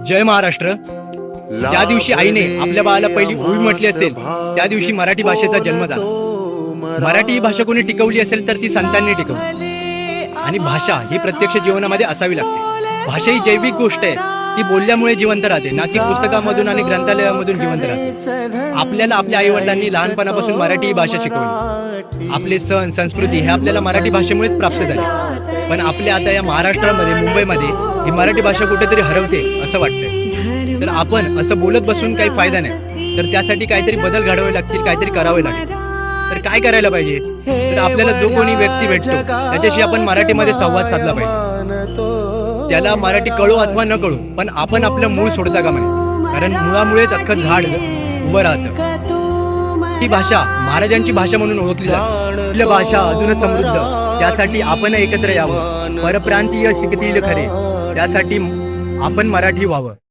जय महाराष्ट्र. ज्या दिवशी आईने आपल्या बाळाला पहिली ओवी म्हटली असेल त्या दिवशी मराठी भाषेचा जन्म झाला. मराठी ही भाषा कोणी टिकवली असेल तर ती संतांनी टिकवली. आणि भाषा ही प्रत्यक्ष जीवनामध्ये असावी लागते. भाषा ही जैविक गोष्ट आहे. ती बोलल्यामुळे जिवंत राहते, ना की पुस्तकामधून आणि ग्रंथालयामधून जिवंत राहते. आपल्याला आपल्या आई वडिलांनी लहानपणापासून मराठी ही भाषा शिकवली. आपले सण संस्कृती हे आपल्याला मराठी भाषेमुळेच प्राप्त झाले. पण आपल्या आता या महाराष्ट्रामध्ये मुंबईमध्ये ही मराठी भाषा कुठेतरी हरवते असं वाटतंय. तर आपण असं बोलत बसून काही फायदा नाही. तर त्यासाठी काहीतरी बदल घडवावे लागतील, काहीतरी करावे लागेल. तर काय करायला पाहिजे? तर आपल्याला जो कोणी व्यक्ती भेटतो त्याच्याशी आपण मराठीमध्ये संवाद साधला पाहिजे. त्याला मराठी कळो अथवा न कळो, पण आपण आपलं मूळ सोडता कामा नये. कारण मुळामुळेच अख्खं झाड उभं राहतं. ही भाषा महाराजांची भाषा म्हणून ओळखली जाते. आपली भाषा अजूनच समृद्ध, त्यासाठी आपण एकत्र यावं. परप्रांतीय शिकतील खरे, त्यासाठी आपण मराठी व्हावं.